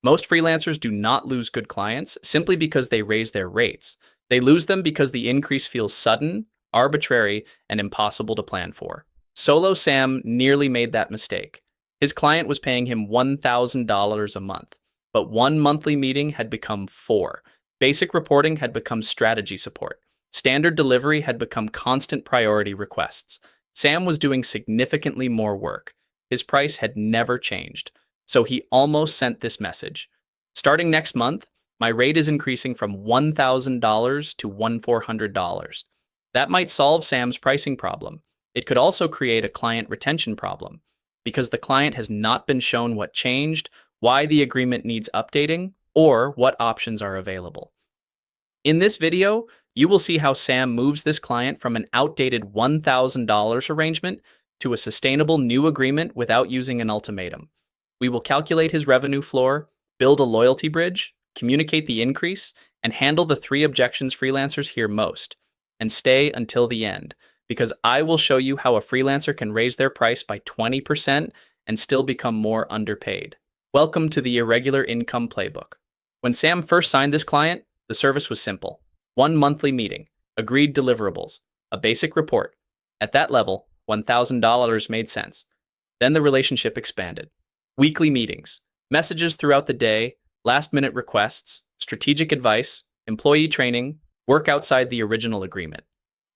Most freelancers do not lose good clients simply because they raise their rates. They lose them because the increase feels sudden, arbitrary, and impossible to plan for. Solo Sam nearly made that mistake. His client was paying him $1,000 a month, but one monthly meeting had become four. Basic reporting had become strategy support. Standard delivery had become constant priority requests. Sam was doing significantly more work. His price had never changed. So he almost sent this message. Starting next month, my rate is increasing from $1,000 to $1,400. That might solve Sam's pricing problem. It could also create a client retention problem because the client has not been shown what changed, why the agreement needs updating, or what options are available. In this video, you will see how Sam moves this client from an outdated $1,000 arrangement to a sustainable new agreement without using an ultimatum. We will calculate his revenue floor, build a loyalty bridge, communicate the increase, and handle the three objections freelancers hear most. And stay until the end, because I will show you how a freelancer can raise their price by 20% and still become more underpaid. Welcome to the Irregular Income Playbook. When Sam first signed this client, the service was simple. One monthly meeting, agreed deliverables, a basic report. At that level, $1,000 made sense. Then the relationship expanded. Weekly meetings, messages throughout the day, last-minute requests, strategic advice, employee training, work outside the original agreement.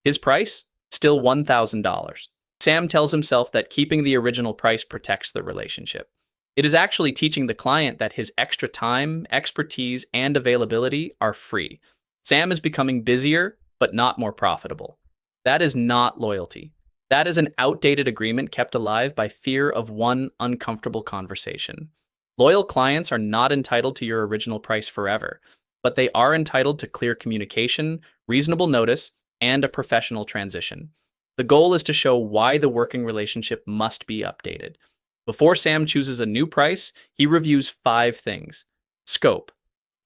His price? Still $1,000. Sam tells himself that keeping the original price protects the relationship. It is actually teaching the client that his extra time, expertise, and availability are free. Sam is becoming busier, but not more profitable. That is not loyalty. That is an outdated agreement kept alive by fear of one uncomfortable conversation. Loyal clients are not entitled to your original price forever, but they are entitled to clear communication, reasonable notice, and a professional transition. The goal is to show why the working relationship must be updated. Before Sam chooses a new price, he reviews 5 things: scope,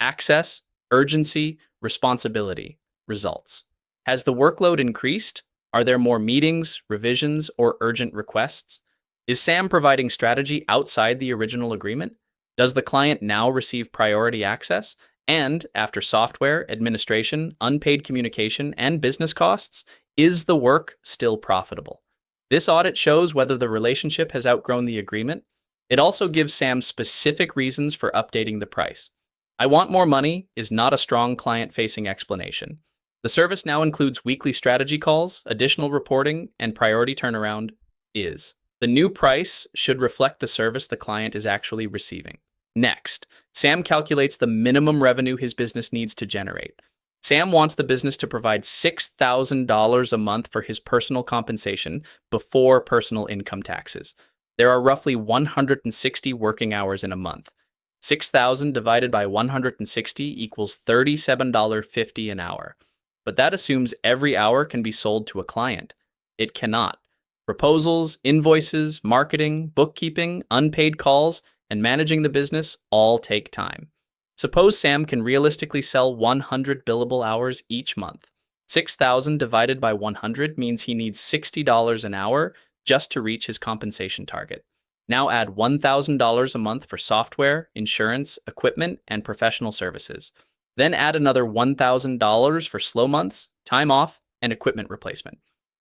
access, urgency, responsibility, results. Has the workload increased? Are there more meetings, revisions, or urgent requests? Is Sam providing strategy outside the original agreement? Does the client now receive priority access? And, after software, administration, unpaid communication, and business costs, is the work still profitable? This audit shows whether the relationship has outgrown the agreement. It also gives Sam specific reasons for updating the price. "I want more money" is not a strong client-facing explanation. The service now includes weekly strategy calls, additional reporting, and priority turnaround is. The new price should reflect the service the client is actually receiving. Next, Sam calculates the minimum revenue his business needs to generate. Sam wants the business to provide $6,000 a month for his personal compensation before personal income taxes. There are roughly 160 working hours in a month. 6,000 divided by 160 equals $37.50 an hour. But that assumes every hour can be sold to a client. It cannot. Proposals, invoices, marketing, bookkeeping, unpaid calls, and managing the business all take time. Suppose Sam can realistically sell 100 billable hours each month. 6,000 divided by 100 means he needs $60 an hour just to reach his compensation target. Now add $1,000 a month for software, insurance, equipment, and professional services. Then add another $1,000 for slow months, time off, and equipment replacement.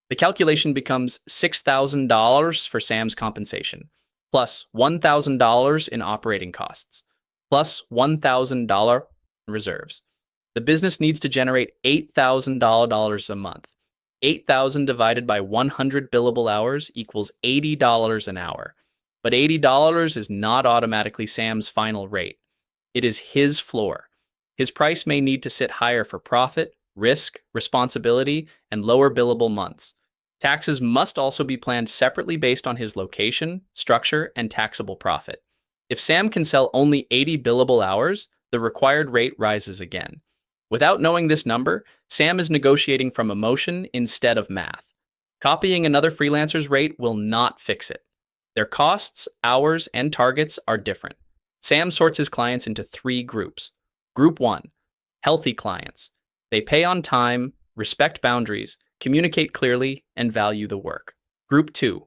The calculation becomes $6,000 for Sam's compensation, plus $1,000 in operating costs, plus $1,000 in reserves. The business needs to generate $8,000 a month. 8,000 divided by 100 billable hours equals $80 an hour. But $80 is not automatically Sam's final rate. It is his floor. His price may need to sit higher for profit, risk, responsibility, and lower billable months. Taxes must also be planned separately based on his location, structure, and taxable profit. If Sam can sell only 80 billable hours, the required rate rises again. Without knowing this number, Sam is negotiating from emotion instead of math. Copying another freelancer's rate will not fix it. Their costs, hours, and targets are different. Sam sorts his clients into 3 groups. Group 1, healthy clients. They pay on time, respect boundaries, communicate clearly, and value the work. Group 2,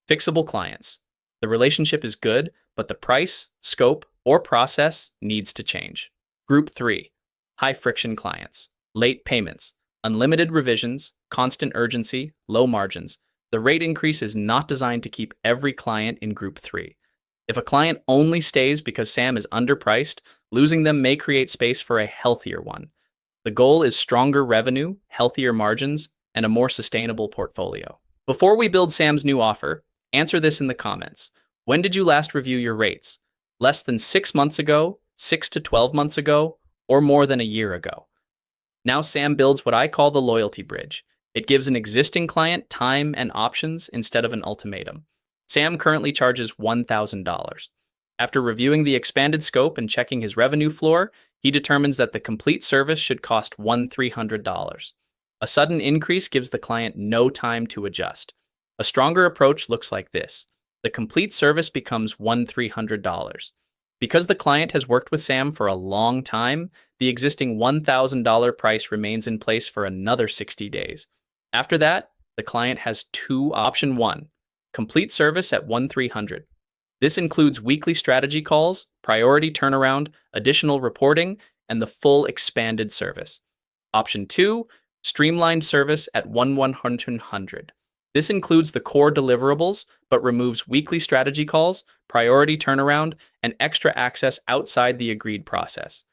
fixable clients. The relationship is good, but the price, scope, or process needs to change. Group 3. High friction clients. Late payments, unlimited revisions, constant urgency, low margins. The rate increase is not designed to keep every client in Group 3. If a client only stays because Sam is underpriced, losing them may create space for a healthier one. The goal is stronger revenue, healthier margins, and a more sustainable portfolio. Before we build Sam's new offer, answer this in the comments. When did you last review your rates? Less than 6 months ago, 6 to 12 months ago, or more than a year ago? Now Sam builds what I call the loyalty bridge. It gives an existing client time and options instead of an ultimatum. Sam currently charges $1,000. After reviewing the expanded scope and checking his revenue floor, he determines that the complete service should cost $1,300. A sudden increase gives the client no time to adjust. A stronger approach looks like this. The complete service becomes $1,300. Because the client has worked with Sam for a long time, the existing $1,000 price remains in place for another 60 days. After that, the client has two options. Option 1. Complete service at $1,300. This includes weekly strategy calls, priority turnaround, additional reporting, and the full expanded service. Option 2. Streamlined service at $1,100. This includes the core deliverables, but removes weekly strategy calls, priority turnaround, and extra access outside the agreed process.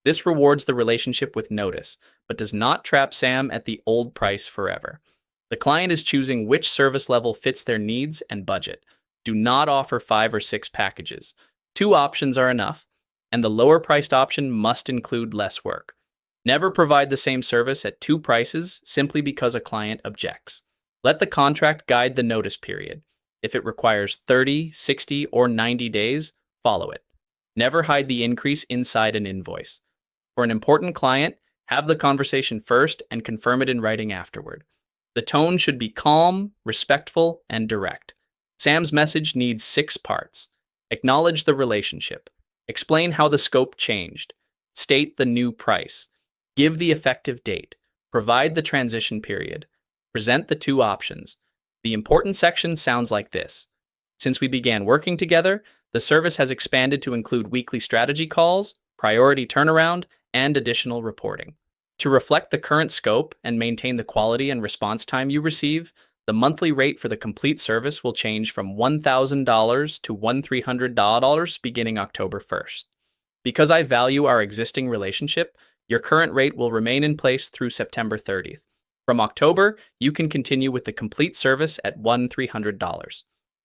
This rewards the relationship with notice, but does not trap Sam at the old price forever. The client is choosing which service level fits their needs and budget. Do not offer 5 or 6 packages. 2 options are enough, and the lower priced option must include less work. Never provide the same service at 2 prices simply because a client objects. Let the contract guide the notice period. If it requires 30, 60, or 90 days, follow it. Never hide the increase inside an invoice. For an important client, have the conversation first and confirm it in writing afterward. The tone should be calm, respectful, and direct. Sam's message needs 6 parts. Acknowledge the relationship. Explain how the scope changed. State the new price. Give the effective date. Provide the transition period. Present the 2 options. The important section sounds like this. Since we began working together, the service has expanded to include weekly strategy calls, priority turnaround, and additional reporting. To reflect the current scope and maintain the quality and response time you receive, the monthly rate for the complete service will change from $1,000 to $1,300 beginning October 1st. Because I value our existing relationship, your current rate will remain in place through September 30th. From October, you can continue with the complete service at $1,300.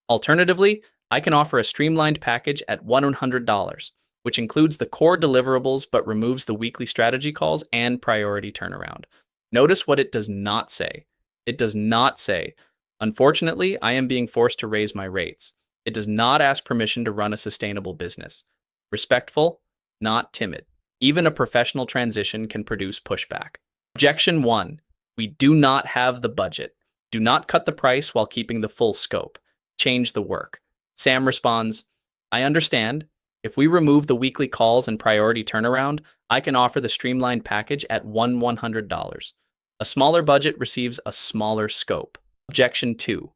Alternatively, I can offer a streamlined package at $100, which includes the core deliverables but removes the weekly strategy calls and priority turnaround. Notice what it does not say. It does not say, unfortunately, I am being forced to raise my rates. It does not ask permission to run a sustainable business. Respectful, not timid. Even a professional transition can produce pushback. Objection 1. We do not have the budget. Do not cut the price while keeping the full scope. Change the work. Sam responds, I understand. If we remove the weekly calls and priority turnaround, I can offer the streamlined package at $100. A smaller budget receives a smaller scope. Objection 2.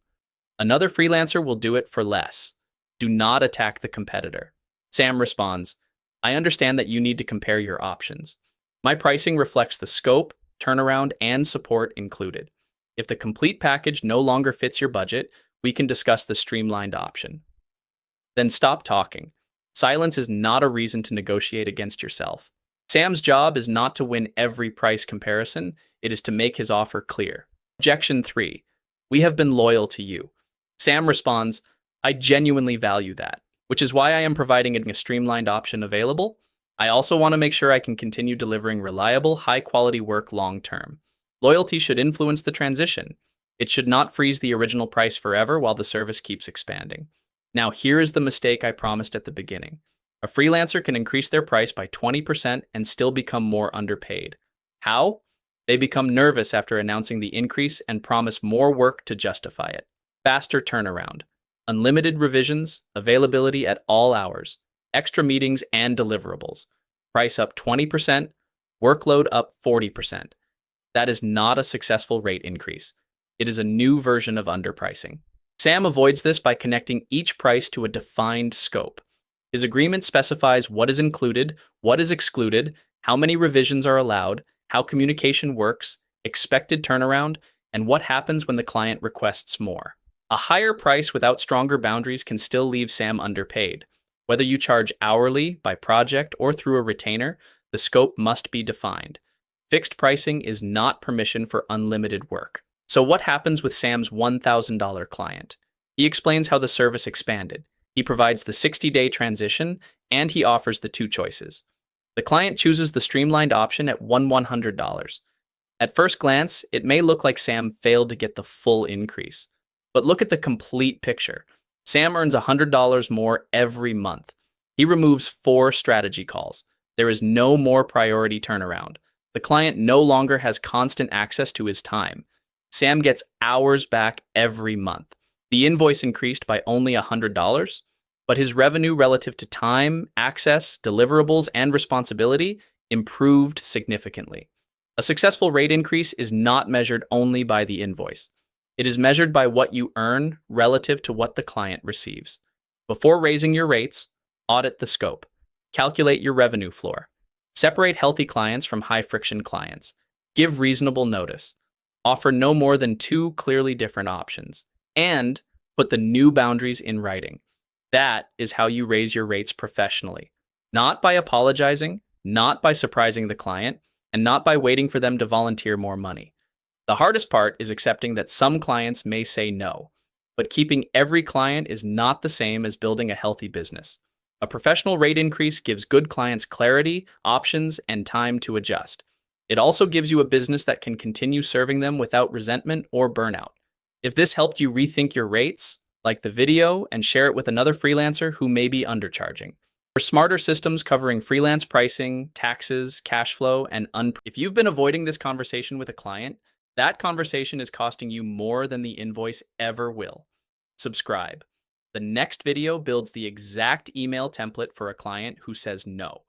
Another freelancer will do it for less. Do not attack the competitor. Sam responds, I understand that you need to compare your options. My pricing reflects the scope, turnaround, and support included. If the complete package no longer fits your budget, we can discuss the streamlined option. Then stop talking. Silence is not a reason to negotiate against yourself. Sam's job is not to win every price comparison, it is to make his offer clear. Objection 3. We have been loyal to you. Sam responds, I genuinely value that, which is why I am providing a streamlined option available. I also want to make sure I can continue delivering reliable, high-quality work long-term. Loyalty should influence the transition. It should not freeze the original price forever while the service keeps expanding. Now here is the mistake I promised at the beginning. A freelancer can increase their price by 20% and still become more underpaid. How? They become nervous after announcing the increase and promise more work to justify it. Faster turnaround. Unlimited revisions, availability at all hours, extra meetings and deliverables. Price up 20%, workload up 40%. That is not a successful rate increase. It is a new version of underpricing. Sam avoids this by connecting each price to a defined scope. His agreement specifies what is included, what is excluded, how many revisions are allowed, how communication works, expected turnaround, and what happens when the client requests more. A higher price without stronger boundaries can still leave Sam underpaid. Whether you charge hourly, by project, or through a retainer, the scope must be defined. Fixed pricing is not permission for unlimited work. So what happens with Sam's $1,000 client? He explains how the service expanded. He provides the 60-day transition, and he offers the two choices. The client chooses the streamlined option at $100. At first glance, it may look like Sam failed to get the full increase. But look at the complete picture. Sam earns $100 more every month. He removes 4 strategy calls. There is no more priority turnaround. The client no longer has constant access to his time. Sam gets hours back every month. The invoice increased by only $100, but his revenue relative to time, access, deliverables, and responsibility improved significantly. A successful rate increase is not measured only by the invoice. It is measured by what you earn relative to what the client receives. Before raising your rates, audit the scope. Calculate your revenue floor. Separate healthy clients from high-friction clients. Give reasonable notice. Offer no more than 2 clearly different options. And put the new boundaries in writing. That is how you raise your rates professionally. Not by apologizing, not by surprising the client, and not by waiting for them to volunteer more money. The hardest part is accepting that some clients may say no, but keeping every client is not the same as building a healthy business. A professional rate increase gives good clients clarity, options, and time to adjust. It also gives you a business that can continue serving them without resentment or burnout. If this helped you rethink your rates, like the video and share it with another freelancer who may be undercharging. For smarter systems covering freelance pricing, taxes, cash flow, and if you've been avoiding this conversation with a client, that conversation is costing you more than the invoice ever will. Subscribe. The next video builds the exact email template for a client who says no.